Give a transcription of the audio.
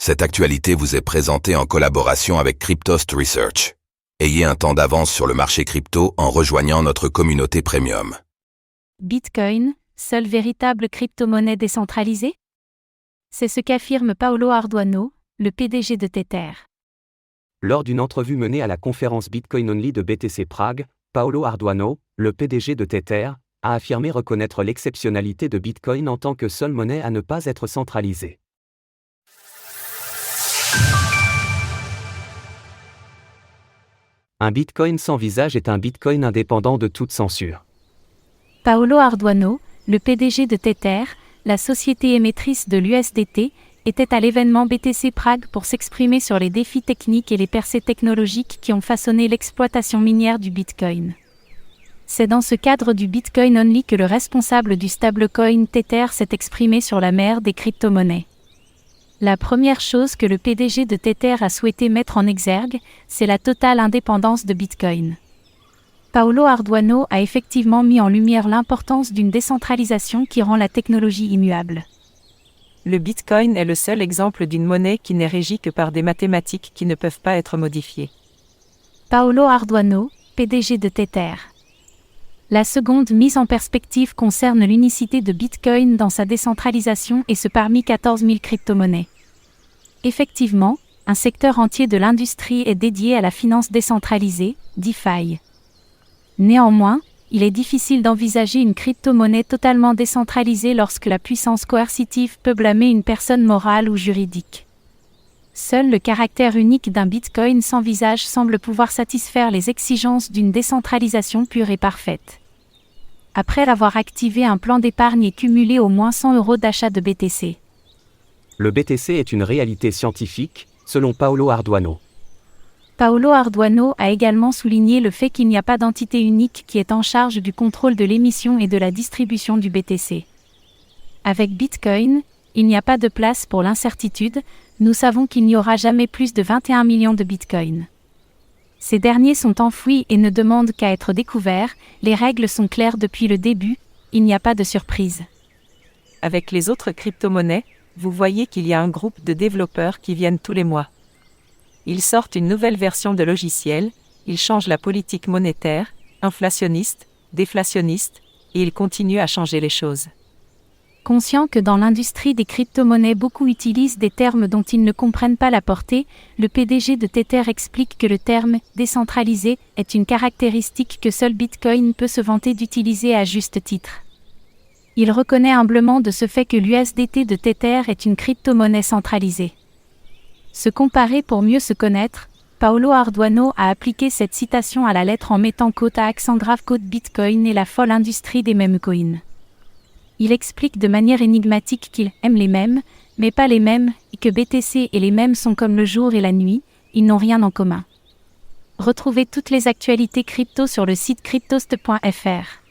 Cette actualité vous est présentée en collaboration avec Cryptost Research. Ayez un temps d'avance sur le marché crypto en rejoignant notre communauté premium. Bitcoin, seule véritable crypto-monnaie décentralisée? C'est ce qu'affirme Paolo Ardoino, le PDG de Tether. Lors d'une entrevue menée à la conférence Bitcoin Only de BTC Prague, Paolo Ardoino, le PDG de Tether, a affirmé reconnaître l'exceptionnalité de Bitcoin en tant que seule monnaie à ne pas être centralisée. Un Bitcoin sans visage est un Bitcoin indépendant de toute censure. Paolo Ardoino, le PDG de Tether, la société émettrice de l'USDT, était à l'événement BTC Prague pour s'exprimer sur les défis techniques et les percées technologiques qui ont façonné l'exploitation minière du Bitcoin. C'est dans ce cadre du Bitcoin Only que le responsable du stablecoin Tether s'est exprimé sur la mer des crypto-monnaies. La première chose que le PDG de Tether a souhaité mettre en exergue, c'est la totale indépendance de Bitcoin. Paolo Ardoino a effectivement mis en lumière l'importance d'une décentralisation qui rend la technologie immuable. Le Bitcoin est le seul exemple d'une monnaie qui n'est régie que par des mathématiques qui ne peuvent pas être modifiées. Paolo Ardoino, PDG de Tether. La seconde mise en perspective concerne l'unicité de Bitcoin dans sa décentralisation et ce parmi 14 000 crypto-monnaies. Effectivement, un secteur entier de l'industrie est dédié à la finance décentralisée, DeFi. Néanmoins, il est difficile d'envisager une crypto-monnaie totalement décentralisée lorsque la puissance coercitive peut blâmer une personne morale ou juridique. Seul le caractère unique d'un Bitcoin sans visage semble pouvoir satisfaire les exigences d'une décentralisation pure et parfaite. Après avoir activé un plan d'épargne et cumulé au moins 100 € d'achat de BTC. Le BTC est une réalité scientifique, selon Paolo Ardoino. Paolo Ardoino a également souligné le fait qu'il n'y a pas d'entité unique qui est en charge du contrôle de l'émission et de la distribution du BTC. Avec Bitcoin, il n'y a pas de place pour l'incertitude, nous savons qu'il n'y aura jamais plus de 21 millions de Bitcoin. Ces derniers sont enfouis et ne demandent qu'à être découverts, les règles sont claires depuis le début, il n'y a pas de surprise. Avec les autres crypto-monnaies, vous voyez qu'il y a un groupe de développeurs qui viennent tous les mois. Ils sortent une nouvelle version de logiciel, ils changent la politique monétaire, inflationniste, déflationniste, et ils continuent à changer les choses. Conscient que dans l'industrie des crypto-monnaies beaucoup utilisent des termes dont ils ne comprennent pas la portée, le PDG de Tether explique que le terme « décentralisé » est une caractéristique que seul Bitcoin peut se vanter d'utiliser à juste titre. Il reconnaît humblement de ce fait que l'USDT de Tether est une crypto-monnaie centralisée. Se comparer pour mieux se connaître, Paolo Ardoino a appliqué cette citation à la lettre en mettant côte à accent grave côte Bitcoin et la folle industrie des meme coins. Il explique de manière énigmatique qu'il aime les mèmes, mais pas les mêmes, et que BTC et les mèmes sont comme le jour et la nuit, ils n'ont rien en commun. Retrouvez toutes les actualités crypto sur le site cryptost.fr.